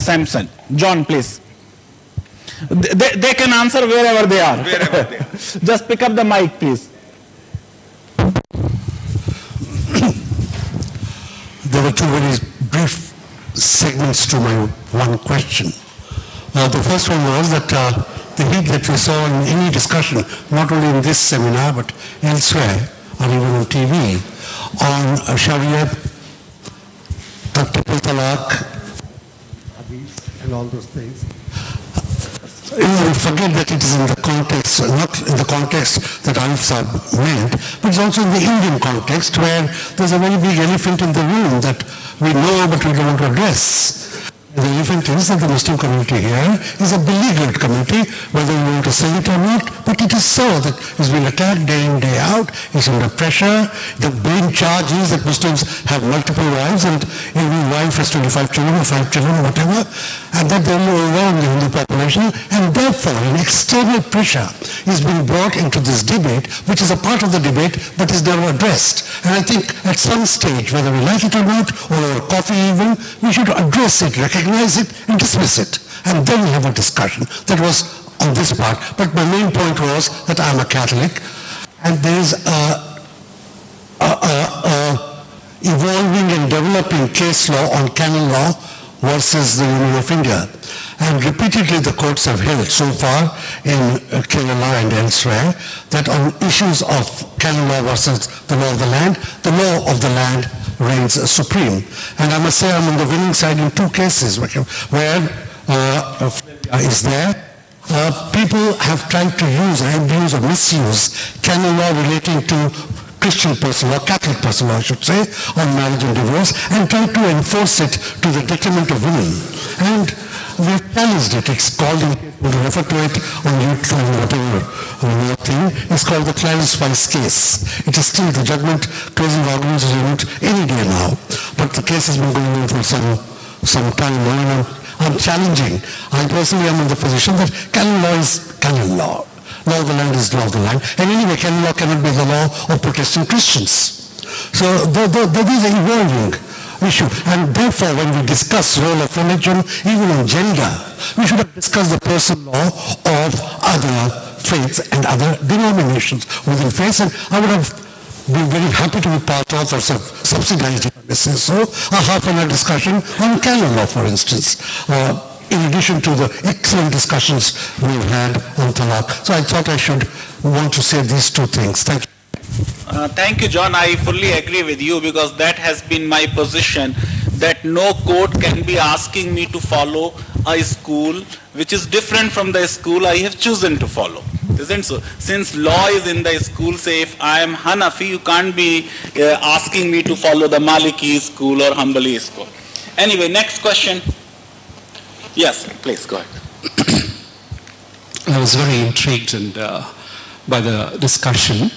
Samson. John, please. They can answer wherever they are. Wherever they are. Just pick up the mic, please. There were two very brief segments to my one question. The first one was that the heat that we saw in any discussion, not only in this seminar but elsewhere, or even on TV, on Sharia, triple talaq, and all those things. We forget that it is in the context, not in the context that Arif Saab meant, but it's also in the Indian context where there's a very big elephant in the room that we know but we don't want to address. The elephant is that the Muslim community here is a beleaguered community, whether you want to say it or not, but it is so that it's been attacked day in, day out, it's under pressure. The main charge is that Muslims have multiple wives and every wife has 25 children or 5 children or whatever, and that they will overwhelm the Hindu population, and therefore an external pressure is being brought into this debate, which is a part of the debate but is never addressed. And I think at some stage, whether we like it or not, or over coffee even, we should address it, recognize it and dismiss it, and then have a discussion. That was on this part. But my main point was that I'm a Catholic, and there's evolving and developing case law on canon law versus the Union of India. And repeatedly the courts have held so far in Kerala and elsewhere that on issues of canon law versus the law of the land reigns supreme. And I must say I'm on the winning side in two cases where is there. People have tried to use, abuse or misuse canon law relating to Christian personal law, Catholic personal law I should say, on marriage and divorce, and try to enforce it to the detriment of women. And we've challenged it. It's called, we'll refer to it on YouTube or whatever thing. It's called the Clarence Weiss case. It is still the judgment, closing arguments is not any day now. But the case has been going on for some time now. I'm challenging. I personally am in the position that canon law is canon law. Law of the land is law of the land. And anyway, canon law cannot be the law of Protestant Christians. So there is an evolving issue. And therefore, when we discuss role of religion, even on gender, we should have discussed the personal law of other faiths and other denominations within faiths. And I would have been very happy to be part of or subsidized, if I may say so, a half-an-hour discussion on canon law, for instance. In addition to the excellent discussions we've had on talaq. So I thought I should want to say these two things. Thank you. Thank you, John. I fully agree with you because that has been my position, that no court can be asking me to follow a school which is different from the school I have chosen to follow. Isn't so? Since law is in the school, say if I am Hanafi, you can't be asking me to follow the Maliki school or Hanbali school. Anyway, next question. Yes, please go ahead. I was very intrigued by the discussion,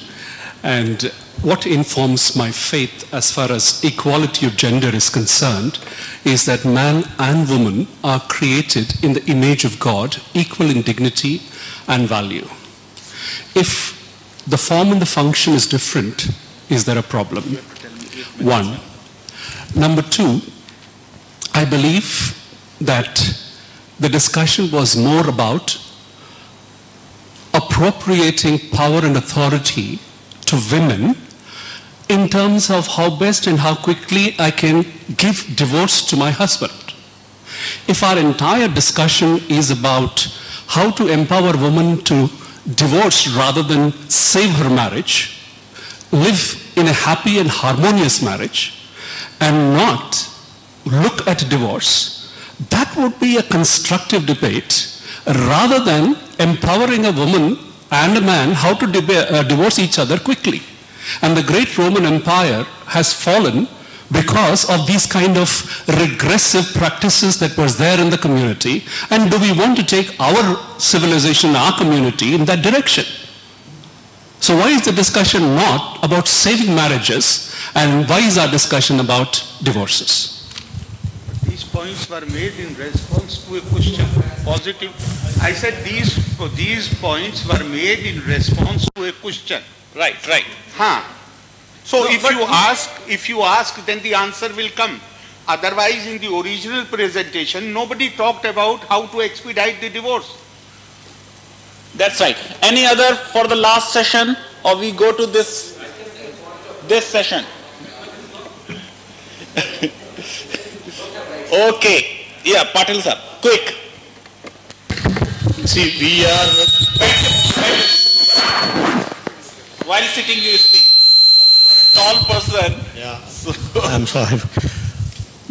and what informs my faith as far as equality of gender is concerned is that man and woman are created in the image of God, equal in dignity and value. If the form and the function is different, is there a problem? One. Number two, I believe that the discussion was more about appropriating power and authority to women in terms of how best and how quickly I can give divorce to my husband. If our entire discussion is about how to empower women to divorce rather than save her marriage, live in a happy and harmonious marriage, and not look at divorce, that would be a constructive debate rather than empowering a woman and a man how to divorce each other quickly. And the great Roman Empire has fallen because of these kind of regressive practices that was there in the community. And do we want to take our civilization, our community in that direction? So why is the discussion not about saving marriages, and why is our discussion about divorces? These points were made in response to a question. Positive. I said these points were made in response to a question. Right, right. So no, if you ask, then the answer will come. Otherwise, in the original presentation, nobody talked about how to expedite the divorce. That's right. Any other for the last session, or we go to this session? Okay. Yeah, Patil sir, quick. See, we are... While sitting, you speak. Tall person. Yeah. I'm sorry.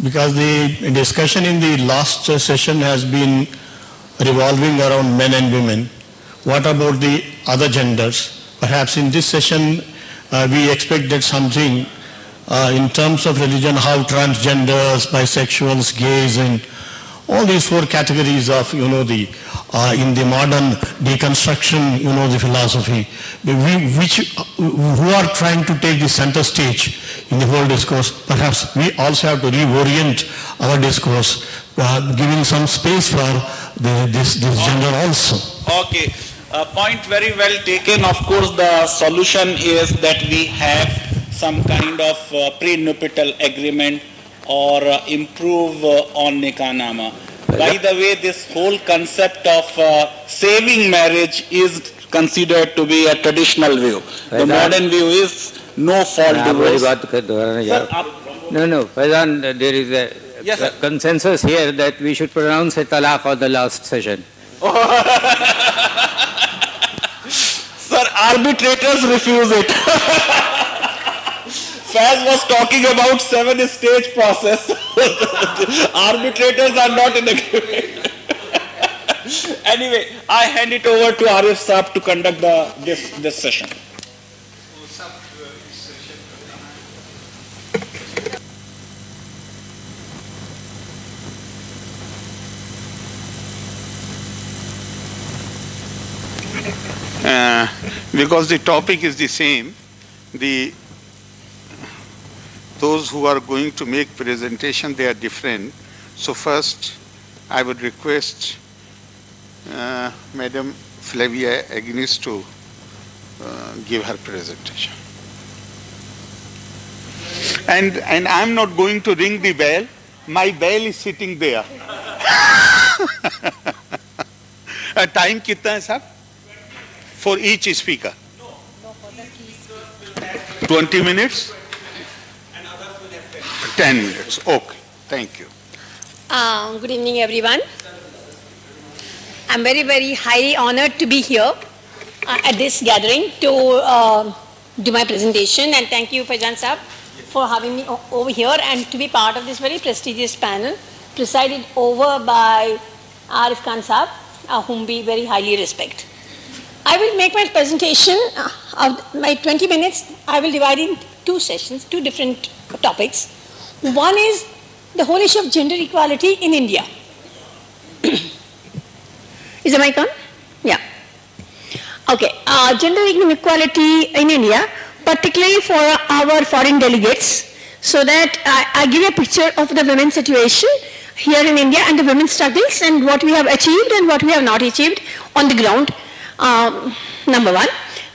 Because the discussion in the last session has been revolving around men and women. What about the other genders? Perhaps in this session, we expected something in terms of religion, how transgenders, bisexuals, gays, and all these four categories of, in the modern deconstruction, the philosophy, who are trying to take the center stage in the whole discourse. Perhaps we also have to reorient our discourse, giving some space for this gender also. Okay. Point very well taken. Of course, the solution is that we have some kind of prenuptial agreement or improve on Nikah-nama. By the way, this whole concept of saving marriage is considered to be a traditional view. The modern view is no fault divorce. No, Faizan, there is a consensus here that we should pronounce a talaq on the last session. Sir, arbitrators refuse it. Faz was talking about 7-stage process. Arbitrators are not in agreement. Anyway, I hand it over to Arif Saab to conduct this session. Because the topic is the same, those who are going to make presentation, they are different. So first, I would request Madam Flavia Agnes to give her presentation. And I'm not going to ring the bell. My bell is sitting there. Time kitna hai, sir? For each speaker? No, for the speakers 20 minutes? And others will have 10 minutes. Okay, thank you. Good evening, everyone. I'm very, very highly honored to be here at this gathering to do my presentation, and thank you, Faizan Saab, for having me over here and to be part of this very prestigious panel presided over by Arif Khan Saab, whom we very highly respect. I will make my presentation, my 20 minutes, I will divide in two sessions, two different topics. One is the whole issue of gender equality in India. Is the mic on? Yeah. Okay. Gender equality in India, particularly for our foreign delegates, so that I give you a picture of the women's situation here in India and the women's struggles and what we have achieved and what we have not achieved on the ground. Number one.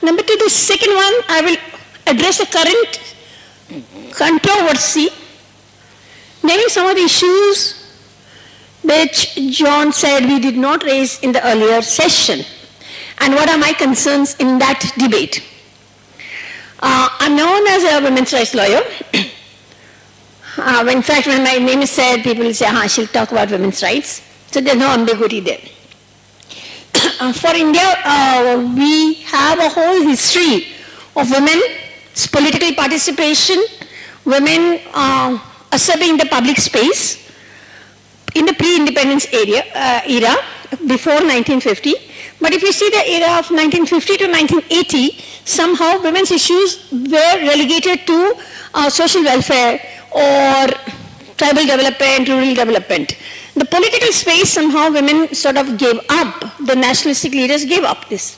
Number two, the second one, I will address the current controversy, naming some of the issues which John said we did not raise in the earlier session, and what are my concerns in that debate. I'm known as a women's rights lawyer. In fact, when my name is said, people will say, she'll talk about women's rights. So there's no ambiguity there. For India, we have a whole history of women's political participation, women asserting the public space in the pre-independence era before 1950. But if you see the era of 1950 to 1980, somehow women's issues were relegated to social welfare or tribal development, rural development. The political space, somehow women sort of gave up, the nationalistic leaders gave up this.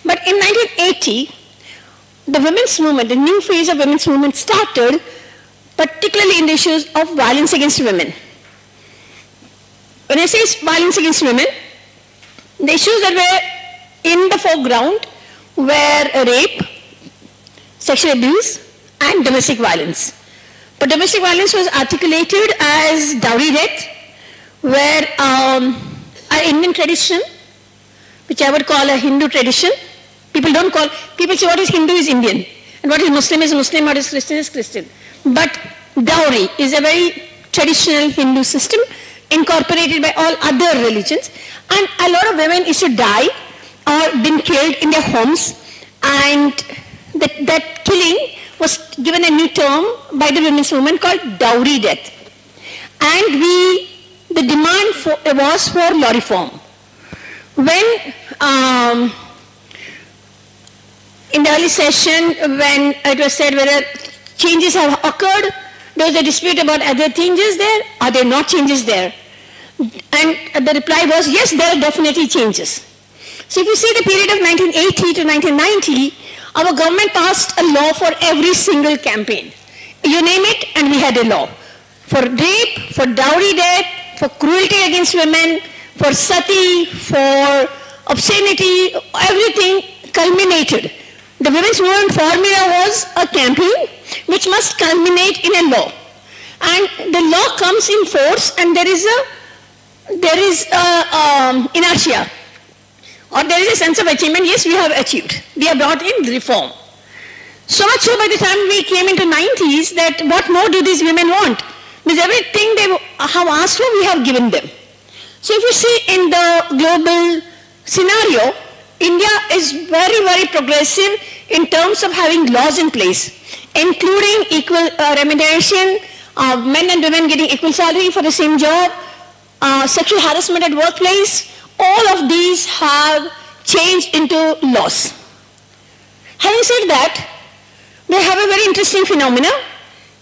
But in 1980, the women's movement, the new phase of women's movement started, particularly in the issues of violence against women. When I say violence against women, the issues that were in the foreground were rape, sexual abuse, and domestic violence. But domestic violence was articulated as dowry death, where our Indian tradition, which I would call a Hindu tradition, people say what is Hindu is Indian, and what is Muslim, what is Christian. But dowry is a very traditional Hindu system, incorporated by all other religions, and a lot of women used to die or been killed in their homes, and that killing was given a new term by the women's movement called dowry death. And the demand was for law reform. When in the early session, when it was said whether changes have occurred, there was a dispute about are there changes there, are there not changes there? And the reply was, yes, there are definitely changes. So if you see the period of 1980 to 1990, our government passed a law for every single campaign. You name it, and we had a law. For rape, for dowry death, for cruelty against women, for sati, for obscenity, everything culminated. The women's movement formula was a campaign which must culminate in a law. And the law comes in force, and there is inertia, or there is a sense of achievement. Yes, we have achieved. We have brought in reform. So much so by the time we came into 90s that what more do these women want? Because everything they have asked for, we have given them. So if you see in the global scenario, India is very, very progressive in terms of having laws in place, including equal remuneration, men and women getting equal salary for the same job, sexual harassment at workplace. All of these have changed into laws. Having said that, we have a very interesting phenomena,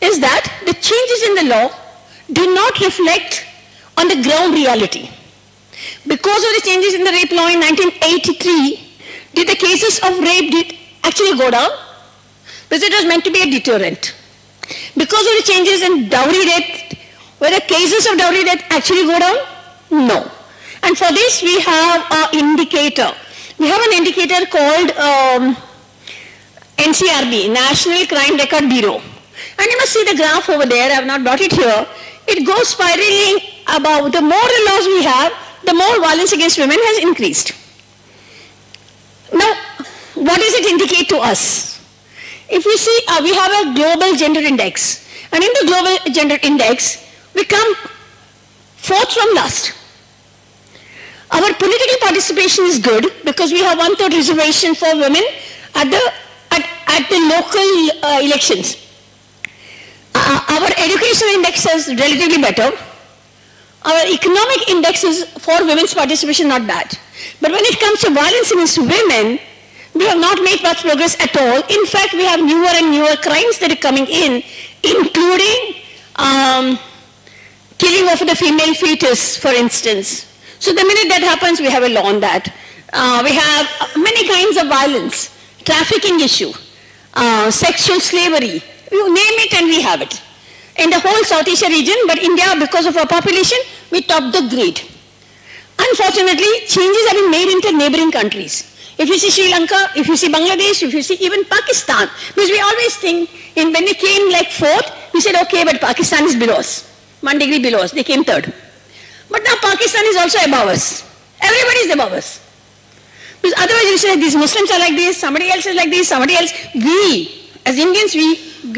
is that the changes in the law do not reflect on the ground reality. Because of the changes in the rape law in 1983, did the cases of rape actually go down? Because it was meant to be a deterrent. Because of the changes in dowry death, were the cases of dowry death actually go down? No. And for this we have an indicator. We have an indicator called NCRB, National Crime Record Bureau. And you must see the graph over there, I have not brought it here. It goes spiraling about the more the laws we have, the more violence against women has increased. Now, what does it indicate to us? If we see, we have a global gender index. And in the global gender index, we come fourth from last. Our political participation is good because we have 1/3 reservation for women at the local elections. Our education index is relatively better. Our economic indexes for women's participation not bad. But when it comes to violence against women, we have not made much progress at all. In fact, we have newer and newer crimes that are coming in, including killing of the female fetus, for instance. So the minute that happens, we have a law on that. We have many kinds of violence, trafficking issue, sexual slavery, you name it and we have it. In the whole South Asia region, but India, because of our population, we top the grade. Unfortunately, changes have been made into neighboring countries. If you see Sri Lanka, if you see Bangladesh, if you see even Pakistan, because we always think, when they came like fourth, we said, okay, but Pakistan is below us, 1 degree below us, they came third. But now Pakistan is also above us. Everybody is above us. Because otherwise you say, these Muslims are like this, somebody else is like this, somebody else. We, as Indians, we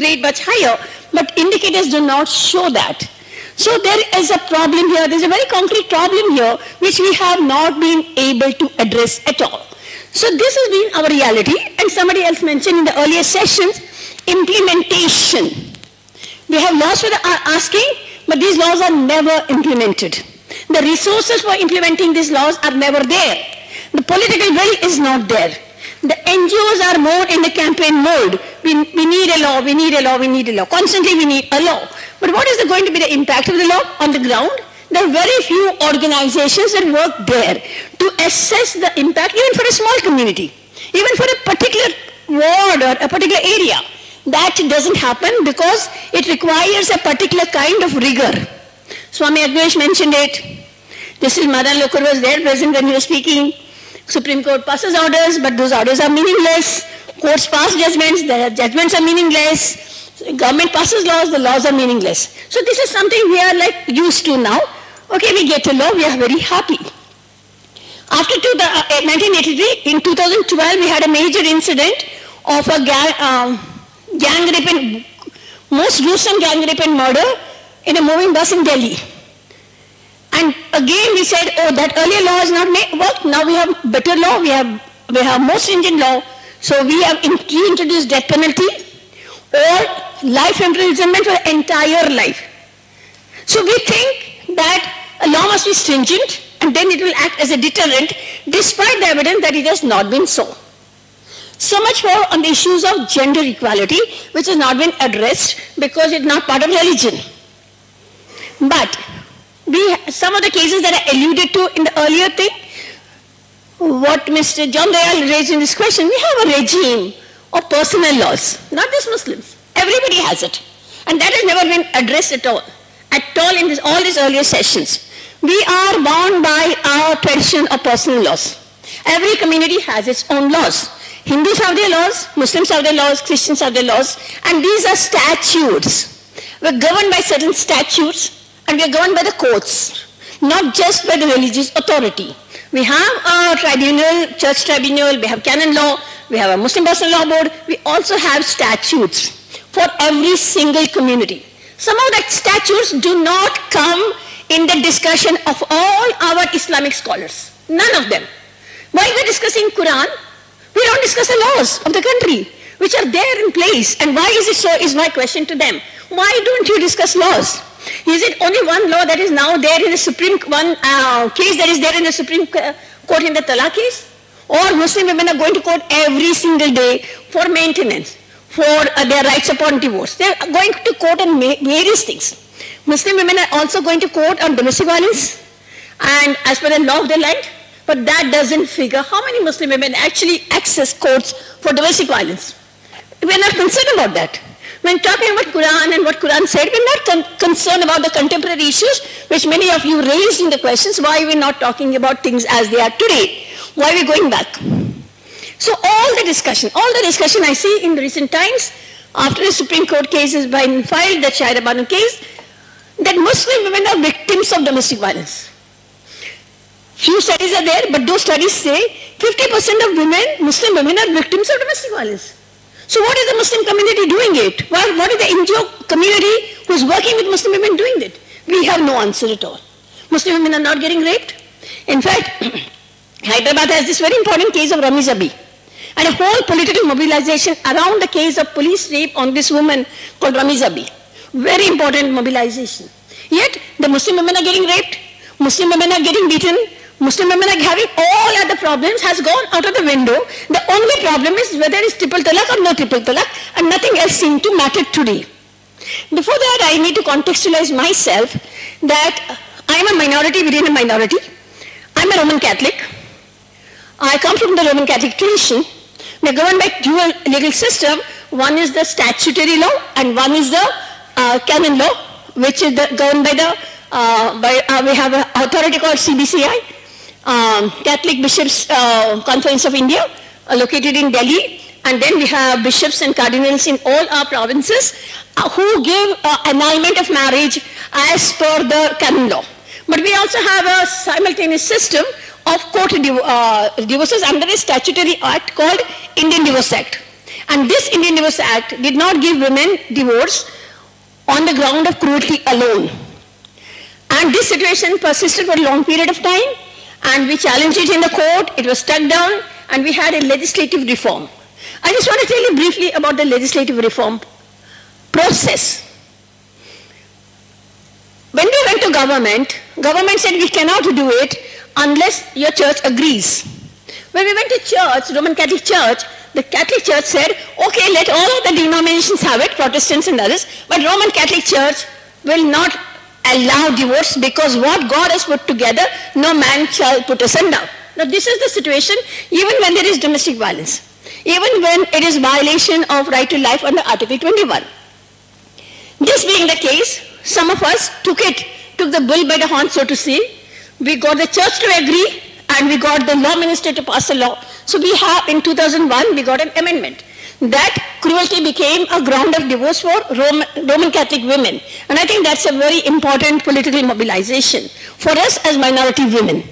grade much higher, but indicators do not show that. So there is a problem here, there's a very concrete problem here, which we have not been able to address at all. So this has been our reality, and somebody else mentioned in the earlier sessions, implementation. We have laws for the asking, but these laws are never implemented. The resources for implementing these laws are never there. The political will is not there. The NGOs are more in the campaign mode. We need a law, we need a law, we need a law. Constantly we need a law. But what is going to be the impact of the law on the ground? There are very few organizations that work there to assess the impact, even for a small community, even for a particular ward or a particular area. That doesn't happen because it requires a particular kind of rigor. Swami Agnesh mentioned it. Justice Madan Lokur was there present when he was speaking. Supreme Court passes orders, but those orders are meaningless. Courts pass judgments, the judgments are meaningless. Government passes laws, the laws are meaningless. So this is something we are like used to now. Okay, we get a law, we are very happy. After 1983, in 2012, we had a major incident of a gang rape and most gruesome gang rape and murder in a moving bus in Delhi. And again we said, oh, that earlier law has not worked. Now we have better law, we have more stringent law. So we have reintroduced death penalty or life imprisonment for entire life. So we think that a law must be stringent and then it will act as a deterrent despite the evidence that it has not been so. So much more on the issues of gender equality, which has not been addressed because it's not part of religion. But some of the cases that I alluded to in the earlier thing, what Mr. John Dayal raised in this question, we have a regime of personal laws, not just Muslims. Everybody has it. And that has never been addressed at all in all these earlier sessions. We are bound by our tradition of personal laws. Every community has its own laws. Hindus have their laws, Muslims have their laws, Christians have their laws, and these are statutes. We're governed by certain statutes, and we're governed by the courts, not just by the religious authority. We have a tribunal, church tribunal, we have canon law, we have a Muslim personal law board, we also have statutes for every single community. Some of the statutes do not come in the discussion of all our Islamic scholars, none of them. While we're discussing Quran, we don't discuss the laws of the country, which are there in place. And why is it so, is my question to them. Why don't you discuss laws? Is it only one law that is now there in the Supreme, case that is there in the Supreme Court in the Talaq case? Or Muslim women are going to court every single day for maintenance, for their rights upon divorce. They are going to court on various things. Muslim women are also going to court on domestic violence and as per the law of the land. But that doesn't figure how many Muslim women actually access courts for domestic violence. We're not concerned about that. When talking about Quran and what Quran said, we're not concerned about the contemporary issues, which many of you raised in the questions, why we're not talking about things as they are today. Why we're going back. So all the discussion I see in recent times, after the Supreme Court case has been filed, the Shahida Banu case, that Muslim women are victims of domestic violence. Few studies are there, but those studies say 50% of women, Muslim women, are victims of domestic violence. So what is the Muslim community doing it? What is the NGO community who is working with Muslim women doing it? We have no answer at all. Muslim women are not getting raped. In fact, Hyderabad has this very important case of Rami Zabi, and a whole political mobilization around the case of police rape on this woman called Rami Zabi. Very important mobilization. Yet the Muslim women are getting raped, Muslim women are getting beaten, Muslim women are having all other problems has gone out of the window. The only problem is whether it's triple talaq or no triple talaq, and nothing else seems to matter today. Before that, I need to contextualize myself that I am a minority within a minority. I'm a Roman Catholic. I come from the Roman Catholic tradition. We are governed by dual legal system. One is the statutory law and one is the canon law, which is governed by the, we have an authority called CBCI. Catholic Bishops Conference of India, located in Delhi, and then we have bishops and cardinals in all our provinces who give annulment of marriage as per the canon law. But we also have a simultaneous system of court divorces under a statutory act called Indian Divorce Act. And this Indian Divorce Act did not give women divorce on the ground of cruelty alone. And this situation persisted for a long period of time. And we challenged it in the court, it was struck down, and we had a legislative reform. I just want to tell you briefly about the legislative reform process. When we went to government said we cannot do it unless your church agrees. When we went to church, Roman Catholic Church, the Catholic Church said, okay, let all of the denominations have it, Protestants and others, but Roman Catholic Church will not allow divorce because what God has put together, no man shall put asunder. Now this is the situation even when there is domestic violence, even when it is violation of right to life under Article 21. This being the case, some of us took the bull by the horn, so to say. We got the church to agree and we got the law minister to pass a law. So we have, in 2001, we got an amendment. that cruelty became a ground of divorce for Roman Catholic women. And I think that's a very important political mobilization for us as minority women.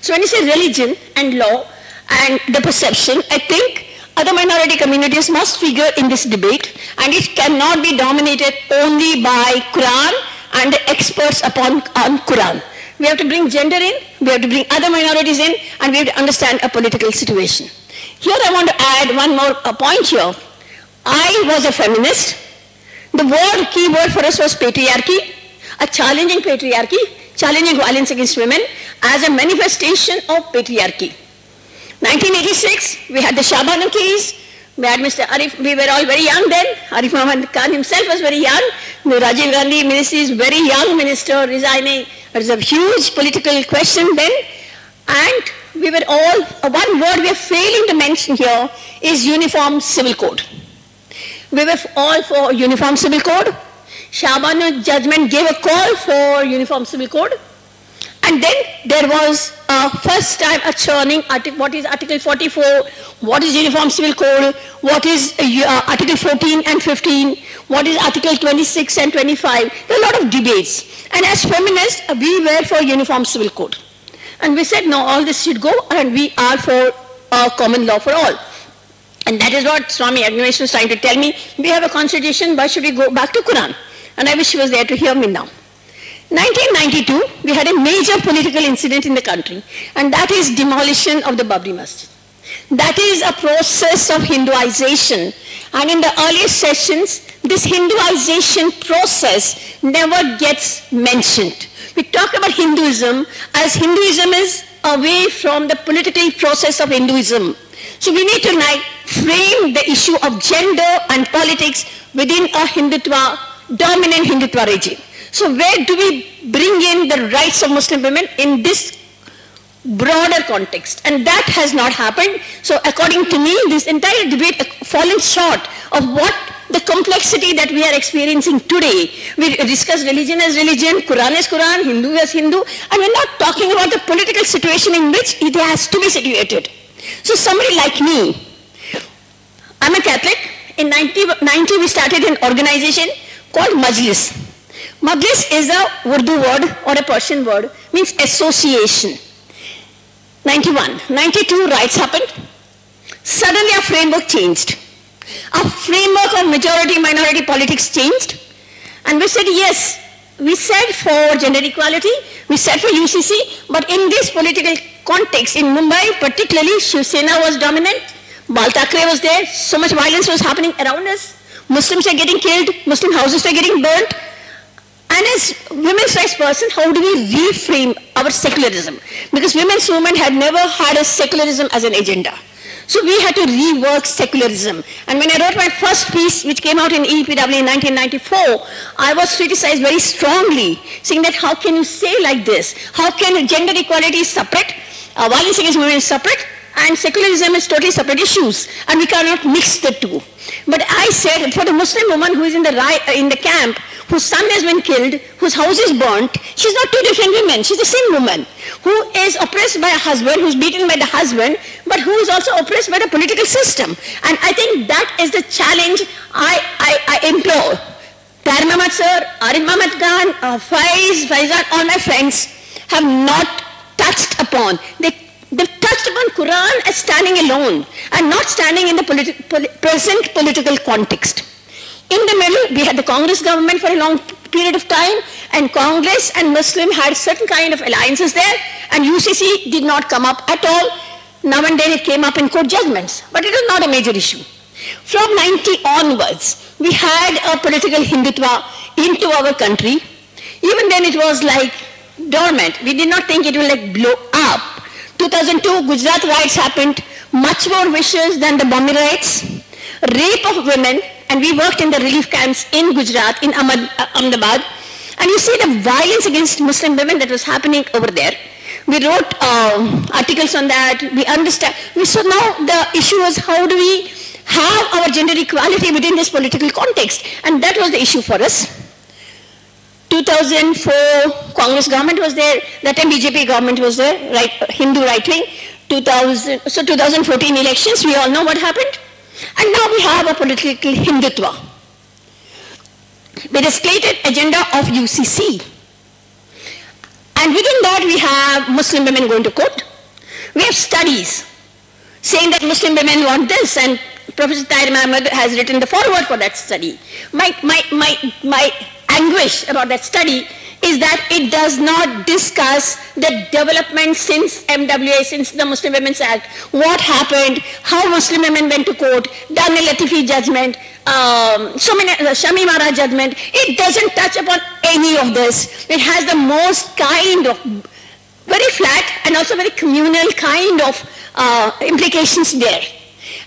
So when you say religion and law and the perception, I think other minority communities must figure in this debate, and it cannot be dominated only by Quran and the experts on Quran. We have to bring gender in, we have to bring other minorities in, and we have to understand a political situation. Here I want to add one more point here. I was a feminist. The key word for us was patriarchy, a challenging patriarchy, challenging violence against women as a manifestation of patriarchy. 1986, we had the Shah Banu case. We had Mr. Arif, we were all very young then. Arif Muhammad Khan himself was very young. The Rajiv Gandhi ministry is very young minister resigning. It was a huge political question then. And we were all, one word we are failing to mention here is uniform civil code. We were all for uniform civil code. Shah Banu judgment gave a call for uniform civil code. And then there was first time a churning, what is Article 44, what is Uniform Civil Code, what is Article 14 and 15, what is Article 26 and 25. There are a lot of debates. And as feminists, we were for Uniform Civil Code. And we said, no, all this should go, and we are for common law for all. And that is what Swami Agnivesh was trying to tell me. We have a constitution, why should we go back to Quran? And I wish he was there to hear me now. 1992, we had a major political incident in the country, and that is demolition of the Babri Masjid. That is a process of Hinduization, and in the earlier sessions, this Hinduization process never gets mentioned. We talk about Hinduism as Hinduism is away from the political process of Hinduism. So we need to frame the issue of gender and politics within a dominant Hindutva regime. So where do we bring in the rights of Muslim women in this broader context? And that has not happened. So according to me, this entire debate fallen short of what the complexity that we are experiencing today. We discuss religion as religion, Quran as Quran, Hindu as Hindu, and we're not talking about the political situation in which it has to be situated. So somebody like me, I'm a Catholic. In 1990, we started an organization called Majlis. Majlis is a Urdu word or a Persian word, means association. 91, 92 riots happened. Suddenly our framework changed. Our framework of majority-minority politics changed. And we said, yes, we said for gender equality, we said for UCC, but in this political context, in Mumbai particularly, Shiv Sena was dominant, Bal Thackeray was there, so much violence was happening around us. Muslims were getting killed, Muslim houses were getting burnt. And as women's rights person, how do we reframe our secularism? Because women's movement had never had a secularism as an agenda. So we had to rework secularism. And when I wrote my first piece, which came out in EPW in 1994, I was criticized very strongly, saying that how can you say like this? How can gender equality is separate, violence against women is separate, and secularism is totally separate issues, and we cannot mix the two. But I said, for the Muslim woman who is in the camp, whose son has been killed, whose house is burnt, she's not two different women, she's the same woman, who is oppressed by a husband, who's beaten by the husband, but who is also oppressed by the political system. And I think that is the challenge I implore. Tahir Mahmad sir, Arif Muhammad Khan, Faizan, all my friends have not touched upon. They've touched upon Quran as standing alone and not standing in the present political context. In the middle, we had the Congress government for a long period of time, and Congress and Muslim had certain kind of alliances there, and UCC did not come up at all. Now and then it came up in court judgments, but it was not a major issue. From 90 onwards, we had a political Hindutva into our country. Even then it was like dormant. We did not think it would blow up. 2002, Gujarat riots happened, much more vicious than the Bombay riots. Rape of women, and we worked in the relief camps in Gujarat, in Ahmedabad, and you see the violence against Muslim women that was happening over there. We wrote articles on that, we understand. So now the issue was how do we have our gender equality within this political context, and that was the issue for us. 2004, Congress government was there, that time BJP government was there, Hindu right wing. So 2014 elections, we all know what happened. And now we have a political Hindutva with a slated agenda of UCC. And within that we have Muslim women going to court. We have studies saying that Muslim women want this, and Professor Tahir Ahmed has written the foreword for that study. My anguish about that study is that it does not discuss the development since MWA, since the Muslim Women's Act, what happened, how Muslim women went to court, Daniel Latifi judgment, Shami Mara judgment. It doesn't touch upon any of this. It has the most kind of very flat and also very communal kind of implications there.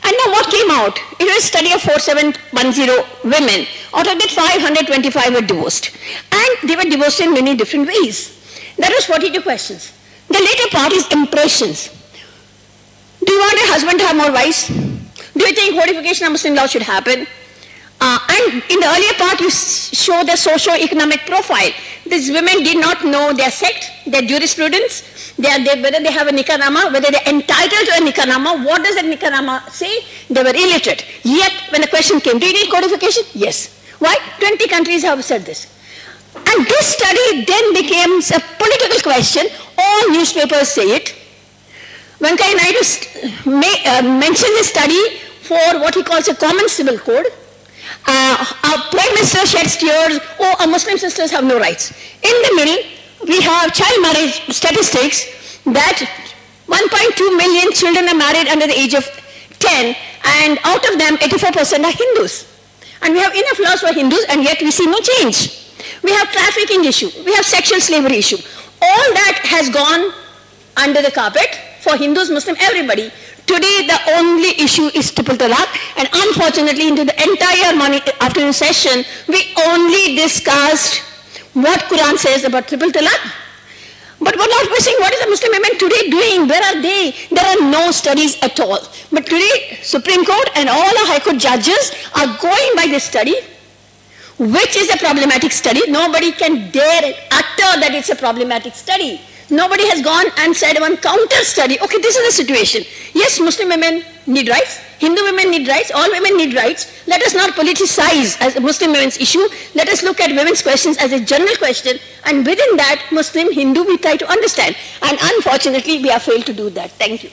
And now what came out? It was a study of 4710 women. Out of that, 525 were divorced. And they were divorced in many different ways. That was 42 questions. The later part is impressions. Do you want a husband to have more wives? Do you think codification of Muslim law should happen? And in the earlier part, you show the socio-economic profile. These women did not know their sect, their jurisprudence, whether they have a nikahnaama, whether they're entitled to a nikahnaama. What does a nikahnaama say? They were illiterate. Yet, when the question came, do you need codification? Yes. Why? 20 countries have said this. And this study then becomes a political question. All newspapers say it. Venkaiah Naidu mentioned this study for what he calls a common civil code. Our Prime Minister sheds tears, our Muslim sisters have no rights. In the middle, we have child marriage statistics that 1.2 million children are married under the age of 10, and out of them, 84% are Hindus. And we have enough laws for Hindus, and yet we see no change. We have trafficking issue, we have sexual slavery issue. All that has gone under the carpet for Hindus, Muslim, everybody. Today, the only issue is triple talaq, and unfortunately, into the entire afternoon session, we only discussed what Quran says about triple talaq. But we're not missing what is the Muslim women today doing? Where are they? There are no studies at all. But today, Supreme Court and all our High Court judges are going by this study, which is a problematic study. Nobody can dare utter that it's a problematic study. Nobody has gone and said one counter study, okay, this is the situation. Yes, Muslim women need rights, Hindu women need rights, all women need rights. Let us not politicize as a Muslim women's issue. Let us look at women's questions as a general question, and within that, Muslim, Hindu, we try to understand. And unfortunately, we have failed to do that. Thank you.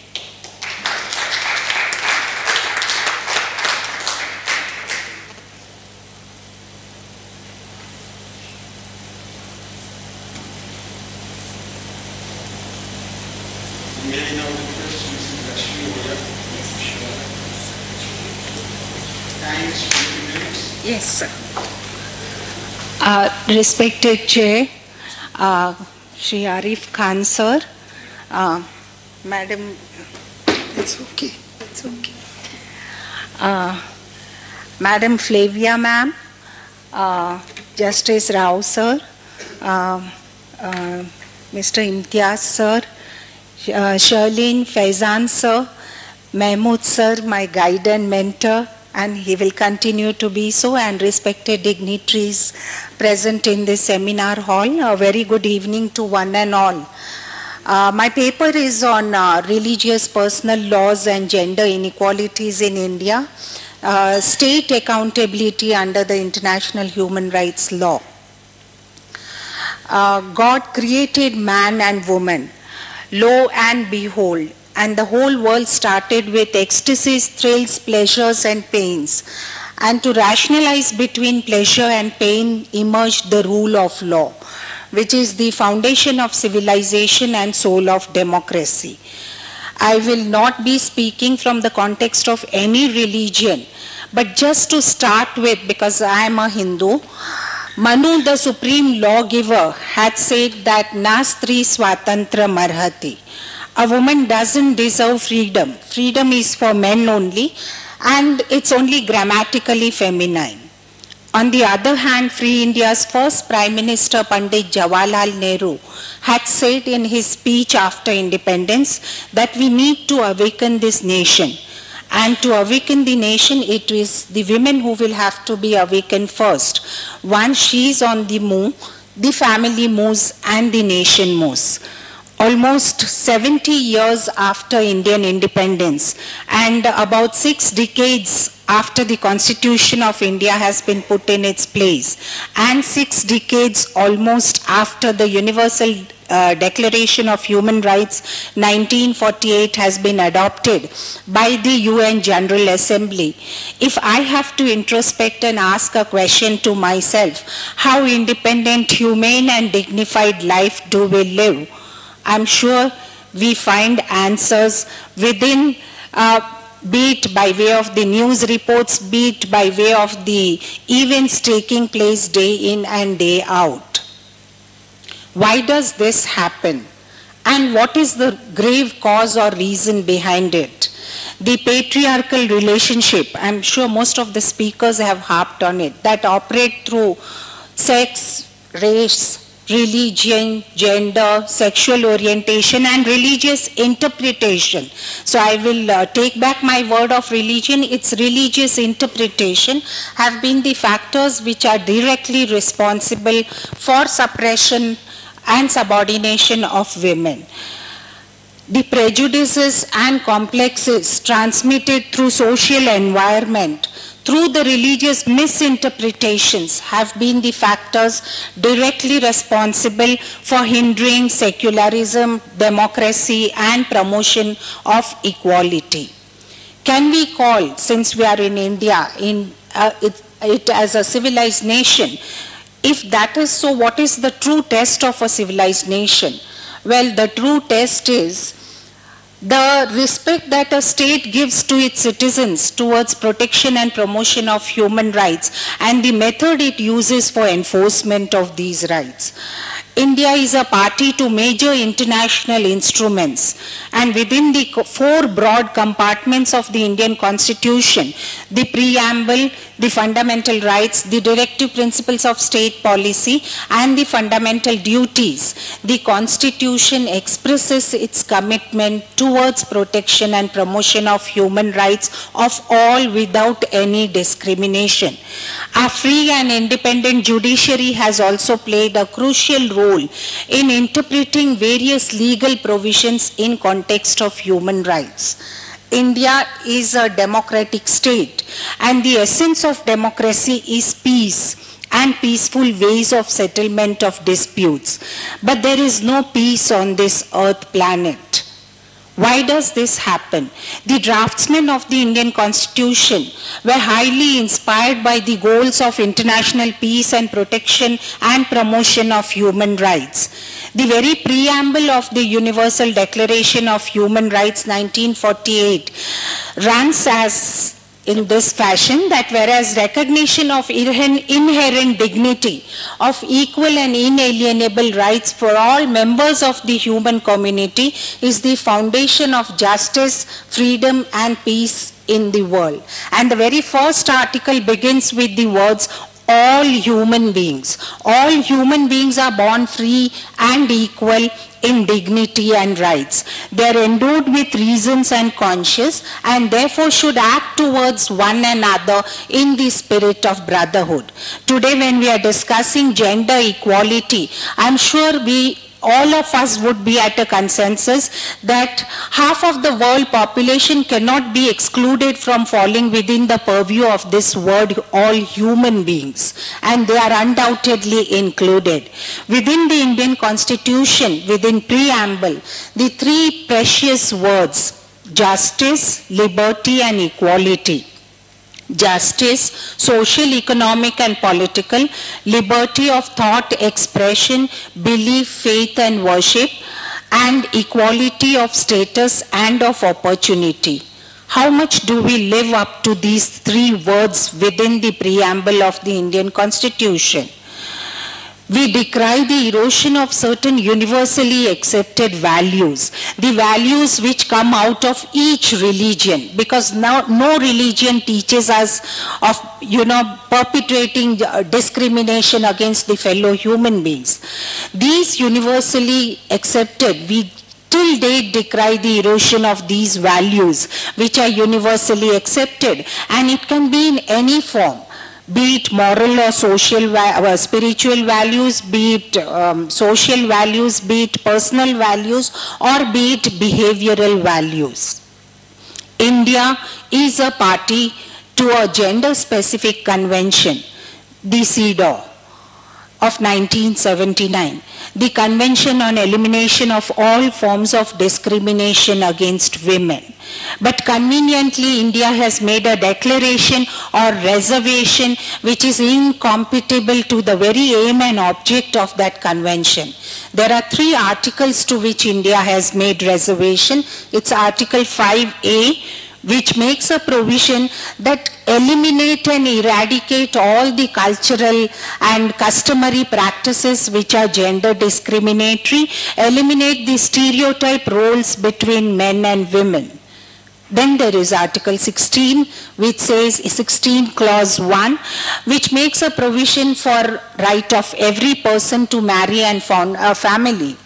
Yes, sir. Respected Chair, Shri Arif Khan, sir, Madam, it's okay, it's okay. Madam Flavia, ma'am, Justice Rao, sir, Mr. Imtiaz, sir, Sherlyn Faizan, sir, Mahmood, sir, my guide and mentor, and he will continue to be so, and respected dignitaries present in this seminar hall. A very good evening to one and all. My paper is on religious personal laws and gender inequalities in India, state accountability under the international human rights law. God created man and woman. Lo and behold, and the whole world started with ecstasies, thrills, pleasures, and pains. And to rationalize between pleasure and pain emerged the rule of law, which is the foundation of civilization and soul of democracy. I will not be speaking from the context of any religion, but just to start with, because I am a Hindu, Manu, the supreme lawgiver, had said that Nastri Swatantra Marhati. A woman doesn't deserve freedom. Freedom is for men only, and it's only grammatically feminine. On the other hand, Free India's first Prime Minister, Pandit Jawaharlal Nehru, had said in his speech after independence that we need to awaken this nation. And to awaken the nation, it is the women who will have to be awakened first. Once she is on the move, the family moves and the nation moves. almost 70 years after Indian independence and about 6 decades after the Constitution of India has been put in its place and 6 decades almost after the Universal Declaration of Human Rights 1948 has been adopted by the UN General Assembly, if I have to introspect and ask a question to myself, how independent, humane and dignified life do we live? I'm sure we find answers within, be it by way of the news reports, be it by way of the events taking place day in and day out. Why does this happen? And what is the grave cause or reason behind it? The patriarchal relationship, I'm sure most of the speakers have harped on it, that operate through sex, race, religion, gender, sexual orientation and religious interpretation. So I will take back my word of religion, its religious interpretation have been the factors which are directly responsible for suppression and subordination of women. The prejudices and complexes transmitted through social environment, through the religious misinterpretations have been the factors directly responsible for hindering secularism, democracy and promotion of equality. Can we call, since we are in India, it as a civilized nation? If that is so, what is the true test of a civilized nation? Well, the true test is the respect that a state gives to its citizens towards protection and promotion of human rights and the method it uses for enforcement of these rights. India is a party to major international instruments, and within the 4 broad compartments of the Indian Constitution, the preamble, the fundamental rights, the directive principles of state policy and the fundamental duties, the Constitution expresses its commitment towards protection and promotion of human rights of all without any discrimination. A free and independent judiciary has also played a crucial role in interpreting various legal provisions in context of human rights. India is a democratic state, and the essence of democracy is peace and peaceful ways of settlement of disputes. But there is no peace on this earth planet. Why does this happen? The draftsmen of the Indian Constitution were highly inspired by the goals of international peace and protection and promotion of human rights. The very preamble of the Universal Declaration of Human Rights 1948 runs as in this fashion, that whereas recognition of inherent dignity, of equal and inalienable rights for all members of the human community is the foundation of justice, freedom and peace in the world. And the very first article begins with the words, all human beings. All human beings are born free and equal in dignity and rights. They are endowed with reasons and conscience and therefore should act towards one another in the spirit of brotherhood. Today when we are discussing gender equality, I am sure all of us would be at a consensus that half of the world population cannot be excluded from falling within the purview of this word, all human beings, and they are undoubtedly included. Within the Indian Constitution, within preamble, the 3 precious words, justice, liberty and equality. Justice, social, economic and political, liberty of thought, expression, belief, faith and worship, and equality of status and of opportunity. How much do we live up to these 3 words within the preamble of the Indian Constitution? We decry the erosion of certain universally accepted values, the values which come out of each religion, because now no religion teaches us of, perpetrating discrimination against the fellow human beings. These universally accepted, we till date decry the erosion of these values which are universally accepted, and it can be in any form. be it moral or social, spiritual values, be it social values, be it personal values, or be it behavioral values. India is a party to a gender-specific convention, the CEDAW of 1979, the Convention on Elimination of All Forms of Discrimination Against Women. But conveniently, India has made a declaration or reservation which is incompatible to the very aim and object of that convention. There are 3 articles to which India has made reservation. It's Article 5A, which makes a provision that eliminate and eradicate all the cultural and customary practices which are gender discriminatory, eliminate the stereotype roles between men and women. Then there is Article 16, which says 16 Clause 1, which makes a provision for right of every person to marry and found a family.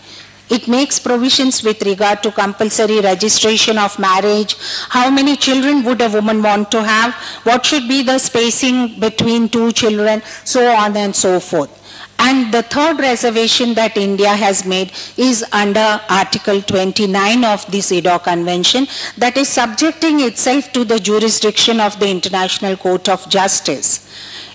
It makes provisions with regard to compulsory registration of marriage, how many children would a woman want to have, what should be the spacing between 2 children, so on and so forth. And the third reservation that India has made is under Article 29 of the CEDAW Convention, that is subjecting itself to the jurisdiction of the International Court of Justice.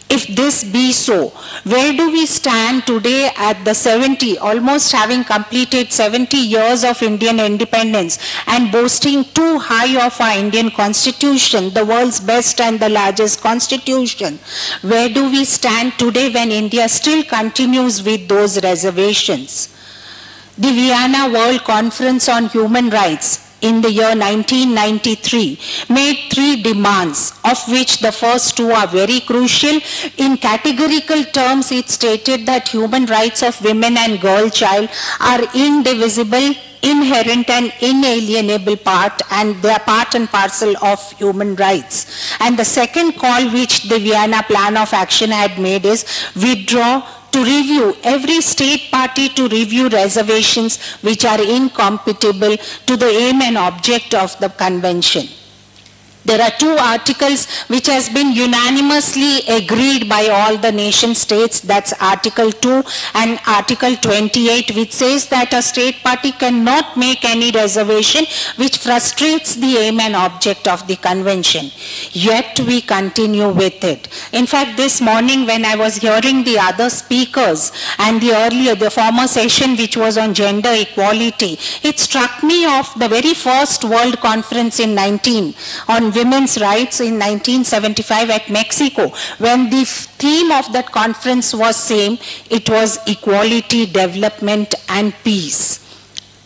If this be so, where do we stand today at the almost having completed 70 years of Indian independence and boasting too high of our Indian constitution, the world's best and the largest constitution? Where do we stand today when India still continues with those reservations? The Vienna World Conference on Human Rights in the year 1993 made 3 demands, of which the first 2 are very crucial. In categorical terms, it stated that human rights of women and girl child are indivisible, inherent and inalienable part, and they are part and parcel of human rights. And the second call which the Vienna Plan of Action had made is withdraw, to review, every state party to review reservations which are incompatible to the aim and object of the convention. There are 2 articles which has been unanimously agreed by all the nation states, that's Article 2 and Article 28, which says that a state party cannot make any reservation which frustrates the aim and object of the convention. Yet we continue with it. In fact, this morning when I was hearing the other speakers and the former session which was on gender equality, it struck me of the very first World Conference on women's rights in 1975 at Mexico, when the theme of that conference was same, it was equality, development and peace.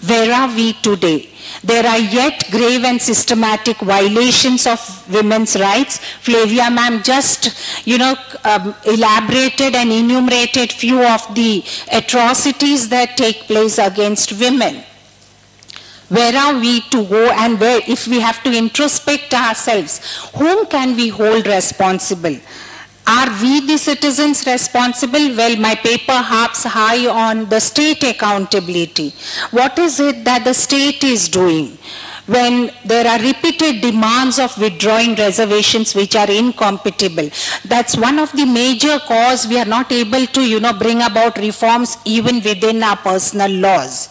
Where are we today? There are yet grave and systematic violations of women's rights. Flavia ma'am just, elaborated and enumerated few of the atrocities that take place against women. Where are we to go, and where, if we have to introspect ourselves, whom can we hold responsible? Are we the citizens responsible? Well, my paper harps high on the state accountability. What is it that the state is doing when there are repeated demands of withdrawing reservations which are incompatible? That's one of the major cause we are not able to, bring about reforms even within our personal laws.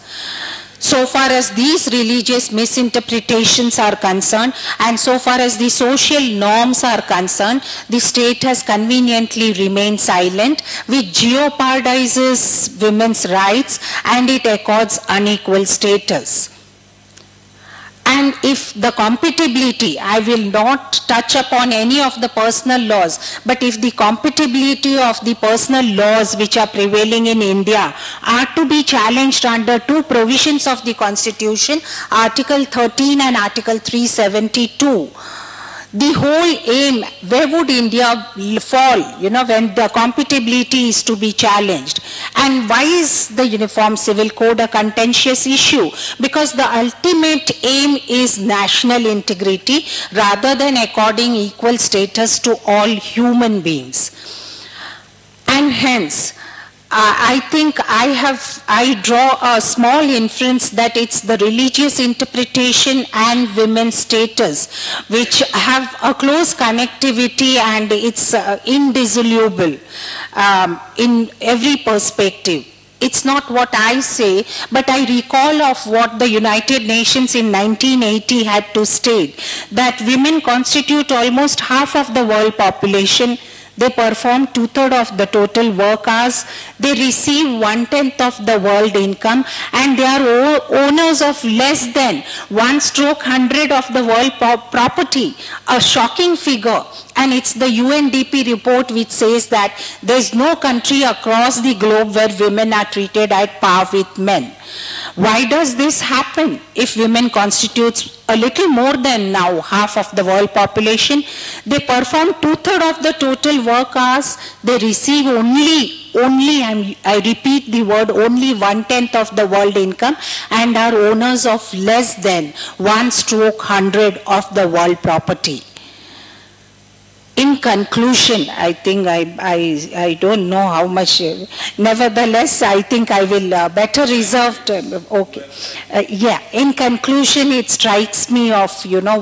So far as these religious misinterpretations are concerned, and so far as the social norms are concerned, the state has conveniently remained silent, which jeopardizes women's rights and it accords unequal status. And if the compatibility, I will not touch upon any of the personal laws, but if the compatibility of the personal laws which are prevailing in India are to be challenged under 2 provisions of the Constitution, Article 13 and Article 372, the whole aim, where would India fall, when the compatibility is to be challenged? And why is the Uniform Civil Code a contentious issue? Because the ultimate aim is national integrity rather than according equal status to all human beings. And hence, I think I draw a small inference that it's the religious interpretation and women's status which have a close connectivity, and it's indissoluble in every perspective. It's not what I say, but I recall of what the United Nations in 1980 had to state, that women constitute almost half of the world population. They perform 2/3 of the total work hours. They receive 1/10 of the world income, and they are owners of less than 1/100 of the world property. A shocking figure. And it's the UNDP report which says that there is no country across the globe where women are treated at par with men. Why does this happen if women constitutes a little more than now half of the world population? They perform 2/3 of the total work hours. They receive only, I repeat the word, only 1/10 of the world income, and are owners of less than 1/100 of the world property. In conclusion, I think I don't know how much, nevertheless, I think I will better reserve, okay. In conclusion, it strikes me of,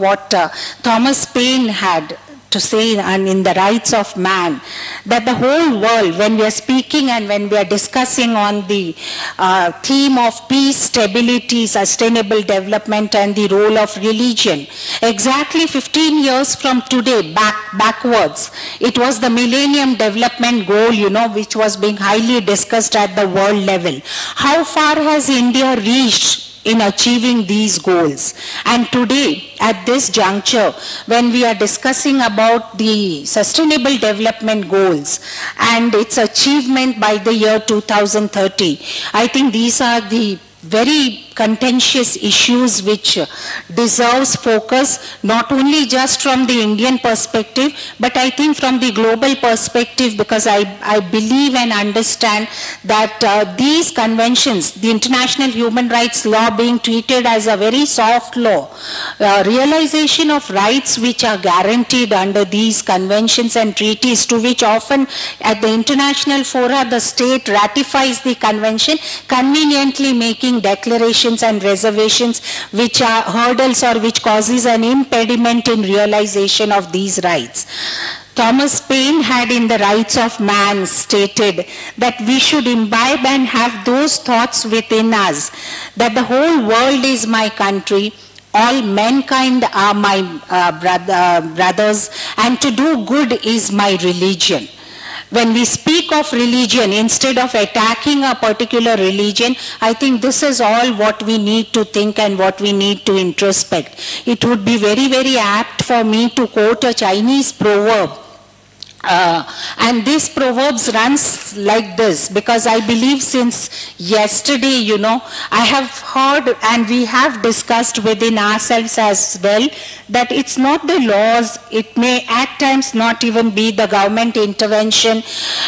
what Thomas Paine had to say in the Rights of Man, that the whole world, when we are speaking and when we are discussing on the theme of peace, stability, sustainable development, and the role of religion, exactly 15 years from today, backwards, it was the Millennium Development Goal, which was being highly discussed at the world level. How far has India reached in achieving these goals? And today, at this juncture, when we are discussing about the Sustainable Development Goals and its achievement by the year 2030, I think these are the very contentious issues which deserves focus, not only just from the Indian perspective, but I think from the global perspective, because I believe and understand that these conventions, the international human rights law being treated as a very soft law, realization of rights which are guaranteed under these conventions and treaties, to which often at the international fora the state ratifies the convention, conveniently making declarations and reservations which are hurdles or which causes an impediment in realization of these rights. Thomas Paine had in the Rights of Man stated that we should imbibe and have those thoughts within us, that the whole world is my country, all mankind are my brothers, and to do good is my religion. When we speak of religion, instead of attacking a particular religion, I think this is all what we need to think and what we need to introspect. It would be very, very apt for me to quote a Chinese proverb. And this proverb runs like this, because I believe since yesterday, I have heard and we have discussed within ourselves as well that it's not the laws, it may at times not even be the government intervention,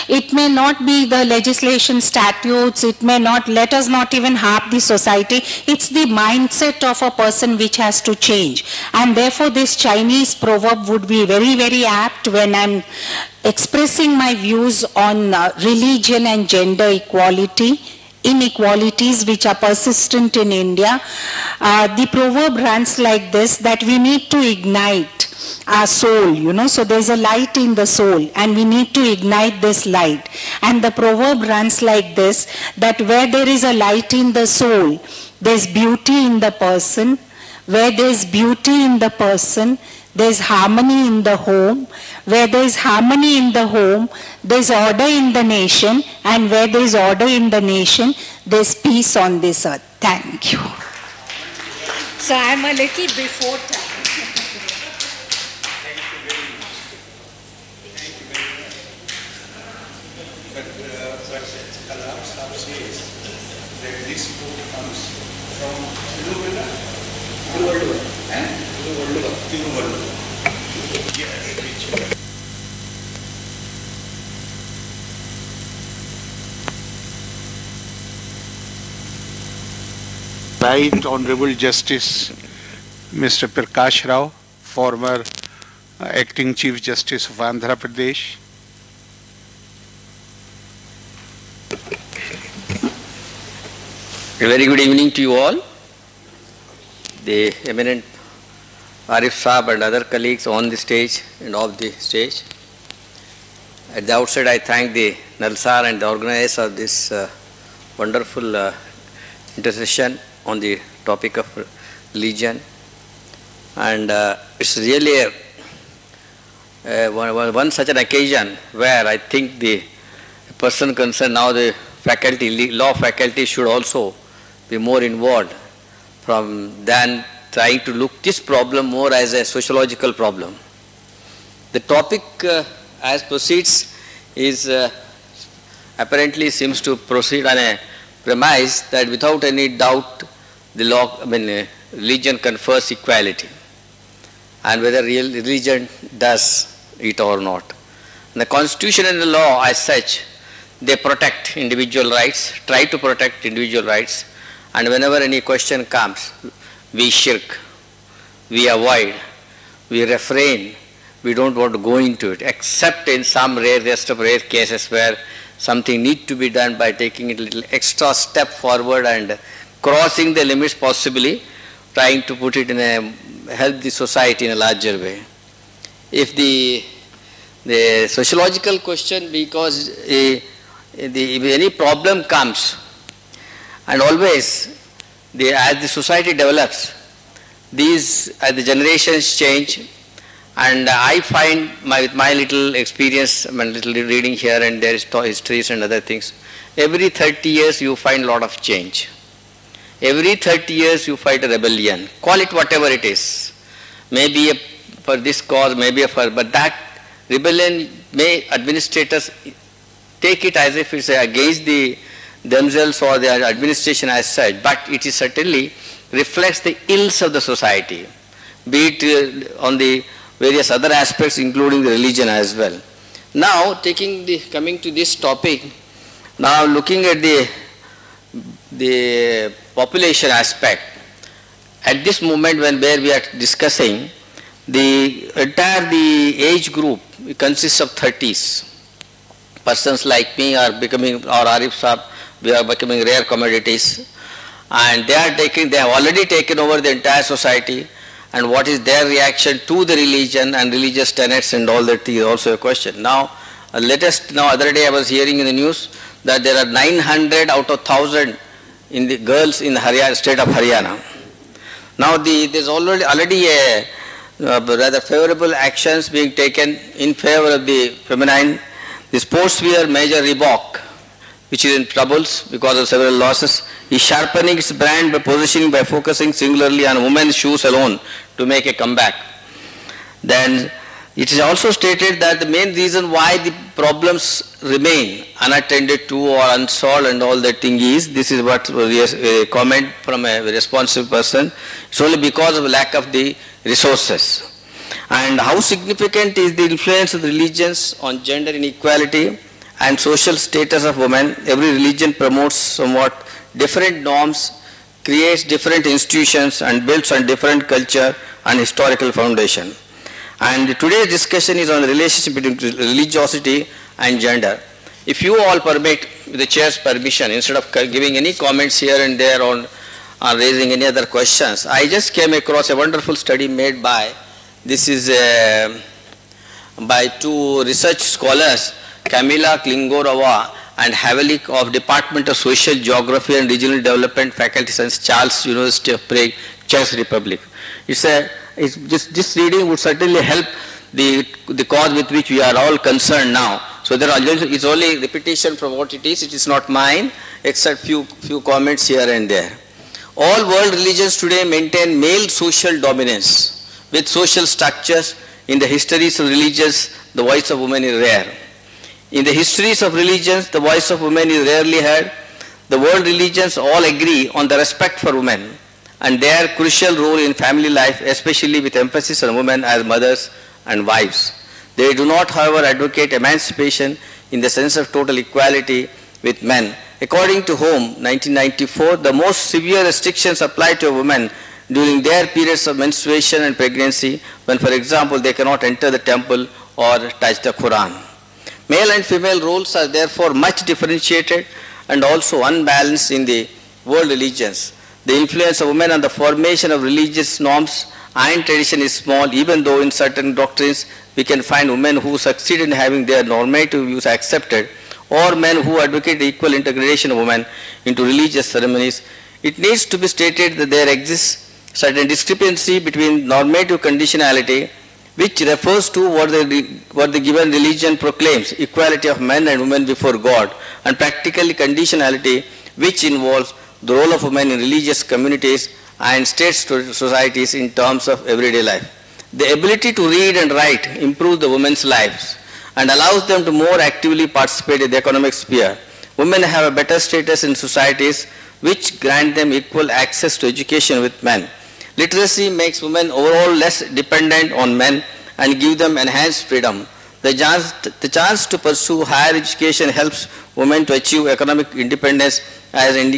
it may not be the legislation statutes, it may not, let us not even harp the society, it's the mindset of a person which has to change. And therefore this Chinese proverb would be very, very apt when I'm expressing my views on religion and gender equality, inequalities which are persistent in India. The proverb runs like this, that we need to ignite our soul, so there's a light in the soul and we need to ignite this light. And the proverb runs like this, that where there is a light in the soul, there's beauty in the person. Where there's beauty in the person, there's harmony in the home. Where there is harmony in the home, there's order in the nation. And where there is order in the nation, there's peace on this earth. Thank you. So I'm a little before time. Right Honorable Justice Mr. Prakash Rao, former Acting Chief Justice of Andhra Pradesh. A very good evening to you all. The eminent Arif Saab and other colleagues on the stage and off the stage. At the outset, I thank the Nalsar and the organizers of this wonderful intercession on the topic of religion. And it's really one such an occasion where I think the person concerned, now the faculty, law faculty, should also be more involved than trying to look this problem more as a sociological problem. The topic as proceeds is apparently seems to proceed on a premise that without any doubt the law, religion confers equality, and whether real religion does it or not. And the Constitution and the law as such, they protect individual rights, try to protect individual rights, and whenever any question comes, we shirk, we avoid, we refrain, we don't want to go into it, except in some rare cases where something needs to be done by taking a little extra step forward and crossing the limits, possibly trying to put it in a, help the society in a larger way. If the sociological question, because if any problem comes, and always as the society develops, as the generations change, and I find with my little experience, my little reading here and there, histories and other things, every 30 years you find a lot of change. Every 30 years you fight a rebellion, call it whatever it is. Maybe for this cause, maybe but that rebellion may administrators take it as if it's against themselves or their administration as such, but it is certainly reflects the ills of the society, be it on the various other aspects, including the religion as well. Now, coming to this topic, now looking at the population aspect, at this moment where we are discussing, the age group consists of 30s. Persons like me are becoming, or Arif Saab, we are becoming rare commodities, and they have already taken over the entire society, and what is their reaction to the religion and religious tenets and all that is also a question. Now, other day I was hearing in the news that there are 900 out of 1,000 in the girls in the state of Haryana. Now, there's already a rather favorable actions being taken in favor of the feminine. The sportswear major Reebok, which is in troubles because of several losses, is sharpening its brand by focusing singularly on women's shoes alone to make a comeback. Then it is also stated that the main reason why the problems remain unattended to or unsolved and all that thing is, this is what a comment from a responsive person, it's only because of lack of the resources. And how significant is the influence of the religions on gender inequality and social status of women? Every religion promotes somewhat different norms, creates different institutions, and builds on different culture and historical foundation. And today's discussion is on the relationship between religiosity and gender. If you all permit, with the chair's permission, instead of giving any comments here and there on raising any other questions, I just came across a wonderful study made by two research scholars, Kamila Klingorova and Havlik of Department of Social Geography and Regional Development, Faculty Science, Charles University of Prague, Czech Republic. This reading would certainly help the cause with which we are all concerned now. So it's only repetition from what it is not mine, except few comments here and there. All world religions today maintain male social dominance with social structures. In the histories of religions, the voice of women is rare. In the histories of religions, the voice of women is rarely heard. The world religions all agree on the respect for women and their crucial role in family life, especially with emphasis on women as mothers and wives. They do not, however, advocate emancipation in the sense of total equality with men. According to Home, 1994, the most severe restrictions apply to women during their periods of menstruation and pregnancy, when, for example, they cannot enter the temple or touch the Quran. Male and female roles are therefore much differentiated and also unbalanced in the world religions. The influence of women on the formation of religious norms and tradition is small, even though in certain doctrines we can find women who succeed in having their normative views accepted, or men who advocate the equal integration of women into religious ceremonies. It needs to be stated that there exists certain discrepancy between normative conditionality, which refers to what the given religion proclaims, equality of men and women before God, and practically conditionality, which involves the role of women in religious communities and state societies in terms of everyday life. The ability to read and write improves the women's lives and allows them to more actively participate in the economic sphere. Women have a better status in societies which grant them equal access to education with men. Literacy makes women overall less dependent on men and give them enhanced freedom. The chance to pursue higher education helps women to achieve economic independence and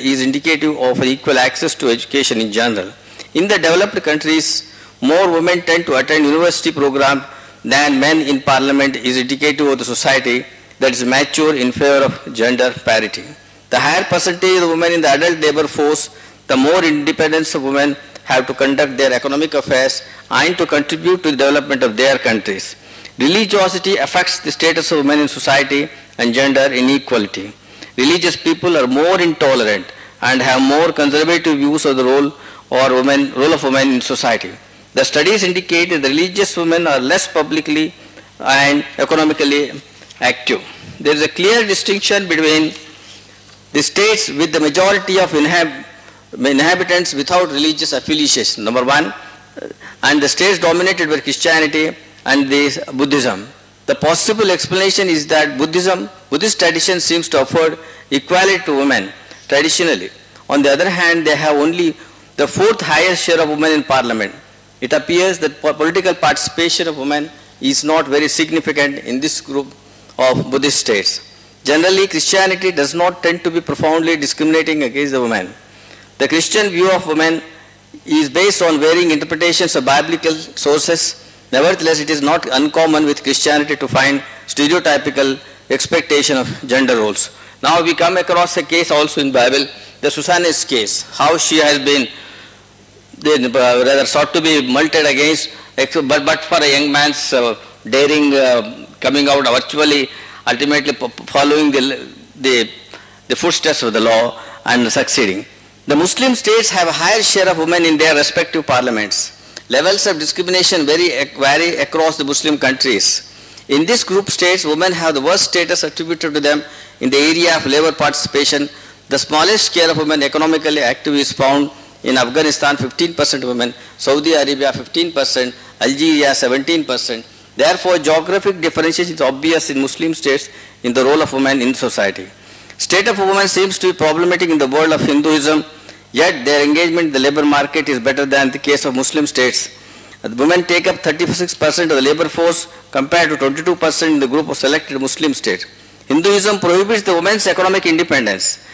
is indicative of equal access to education in general. In the developed countries, more women tend to attend university programs than men in parliament is indicative of the society that is mature in favor of gender parity. The higher percentage of women in the adult labor force, the more independence of women have to conduct their economic affairs and to contribute to the development of their countries. Religiosity affects the status of women in society and gender inequality. Religious people are more intolerant and have more conservative views of the role of women in society. The studies indicate that the religious women are less publicly and economically active. There is a clear distinction between the states with the majority of inhabitants without religious affiliation, number one, and the states dominated by Christianity and Buddhism. The possible explanation is that Buddhist tradition seems to afford equality to women traditionally. On the other hand, they have only the fourth highest share of women in parliament. It appears that political participation of women is not very significant in this group of Buddhist states. Generally, Christianity does not tend to be profoundly discriminating against the women. The Christian view of women is based on varying interpretations of biblical sources. Nevertheless, it is not uncommon with Christianity to find stereotypical expectation of gender roles. Now we come across a case also in Bible, the Susanna's case, how she has been rather sought to be multed against, but for a young man's daring coming out virtually, ultimately following the footsteps of the law and succeeding. The Muslim states have a higher share of women in their respective parliaments. Levels of discrimination vary across the Muslim countries. In this group states, women have the worst status attributed to them in the area of labor participation. The smallest share of women economically active is found in Afghanistan, 15% women, Saudi Arabia 15%, Algeria 17%. Therefore, geographic differentiation is obvious in Muslim states in the role of women in society. State of women seems to be problematic in the world of Hinduism, yet their engagement in the labor market is better than the case of Muslim states. The women take up 36% of the labor force compared to 22% in the group of selected Muslim states. Hinduism prohibits the women's economic independence,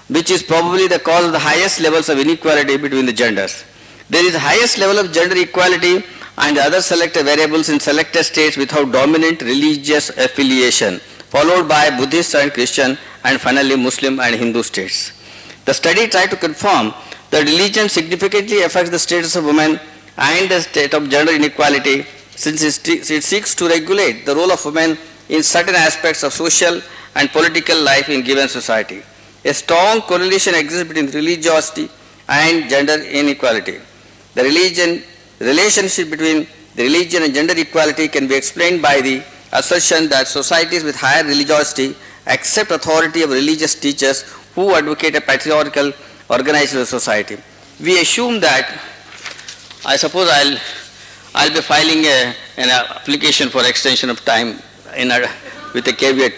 which is probably the cause of the highest levels of inequality between the genders. There is the highest level of gender equality and the other selected variables in selected states without dominant religious affiliation, followed by Buddhist and Christian, and finally Muslim and Hindu states. The study tried to confirm that religion significantly affects the status of women and the state of gender inequality, since it seeks to regulate the role of women in certain aspects of social and political life in given society. A strong correlation exists between religiosity and gender inequality. The relationship between the religion and gender equality can be explained by the assertion that societies with higher religiosity accept authority of religious teachers who advocate a patriarchal organization of society. We assume that, I suppose I'll be filing an application for extension of time with a caveat.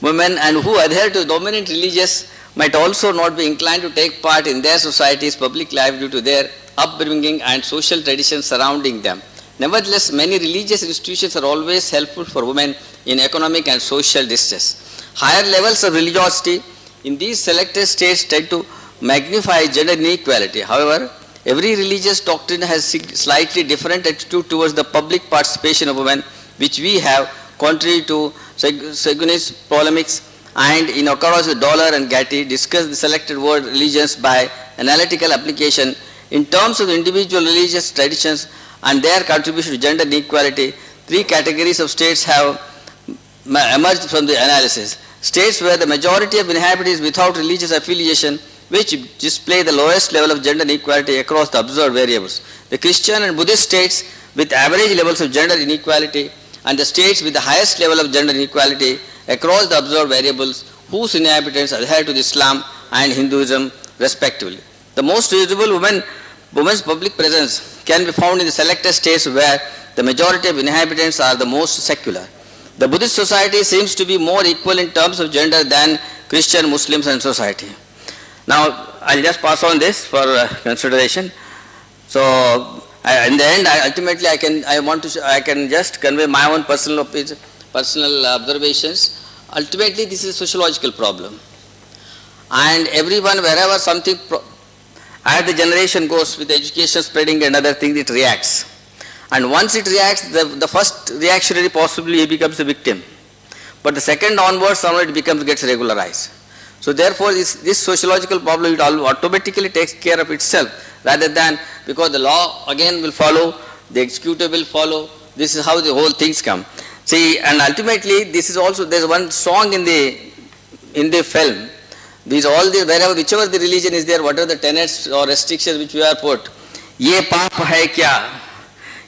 Women and who adhere to dominant religious might also not be inclined to take part in their society's public life due to their upbringing and social traditions surrounding them. Nevertheless, many religious institutions are always helpful for women in economic and social distress. Higher levels of religiosity in these selected states tend to magnify gender inequality. However, every religious doctrine has slightly different attitude towards the public participation of women, which we have, contrary to Seguin's polemics and in accordance with Dollar and Gatti discuss the selected word religions by analytical application in terms of individual religious traditions and their contribution to gender inequality. Three categories of states have emerged from the analysis. States where the majority of inhabitants without religious affiliation, which display the lowest level of gender inequality across the observed variables. The Christian and Buddhist states with average levels of gender inequality, and the states with the highest level of gender inequality across the observed variables whose inhabitants adhere to Islam and Hinduism respectively. The most visible women's public presence can be found in the selected states where the majority of inhabitants are the most secular. The Buddhist society seems to be more equal in terms of gender than Christian, Muslims and society. Now, I'll just pass on this for consideration. So, in the end, ultimately, I can just convey my own personal observations. Ultimately, this is a sociological problem, and everyone, wherever something, as the generation goes with education spreading and other things, it reacts. And once it reacts, the first reactionary possibly becomes a victim, but the second onwards, it gets regularized. So therefore, this sociological problem, it automatically takes care of itself, rather than, because the law again will follow, the executive will follow. This is how the whole things come. See, and ultimately, this is also, there's one song in the film. These all the, wherever, whichever the religion is there, whatever the tenets or restrictions which we are put, ye paap hai kya,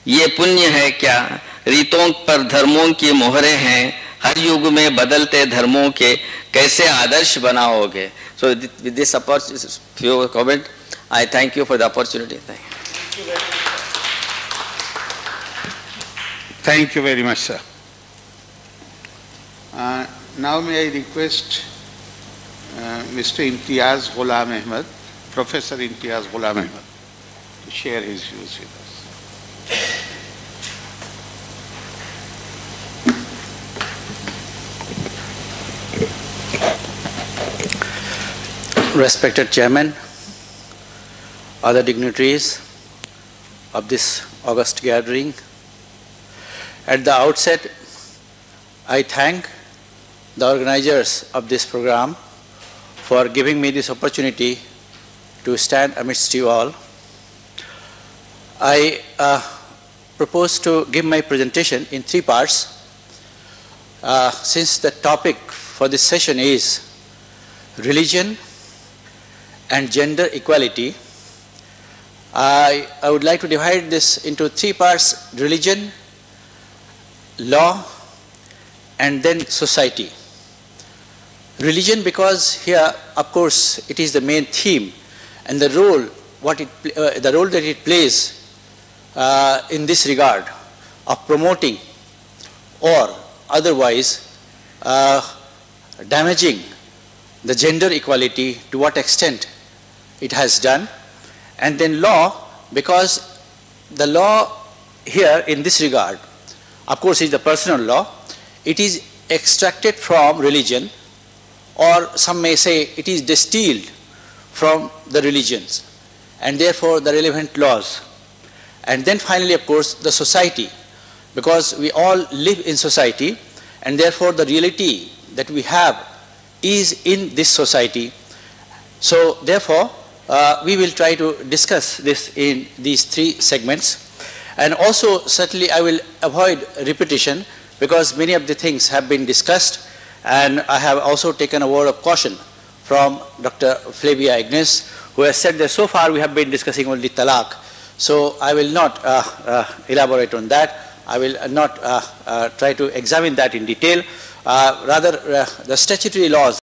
ye punya hai kya, रीतों पर धर्मों की मोहरें हैं, हर युग में बदलते धर्मों के कैसे आदर्श बनाओगे. So with this few comment, I thank you for the opportunity. Thank you very much, sir. Now may I request Mr. Imtiaz Ghulam Ahmed, Professor Imtiaz Ghulam Ahmed, to share his views with us. Respected Chairman, other dignitaries of this august gathering, at the outset, I thank the organizers of this program for giving me this opportunity to stand amidst you all. I propose to give my presentation in three parts. Since the topic for this session is religion and gender equality, I would like to divide this into three parts: religion, law, and then society. Religion, because here, of course, it is the main theme, and the role, the role that it plays in this regard of promoting or otherwise damaging the gender equality, to what extent it has done. And then law, because the law here in this regard, of course, is the personal law. It is extracted from religion, or some may say it is distilled from the religions, and therefore the relevant laws. And then finally, of course, the society, because we all live in society, and therefore the reality that we have is in this society. So therefore, we will try to discuss this in these three segments. And also, certainly, I will avoid repetition, because many of the things have been discussed, and I have also taken a word of caution from Dr. Flavia Ignis, who has said that so far we have been discussing only talaq. So I will not elaborate on that. I will not try to examine that in detail. Rather, the statutory laws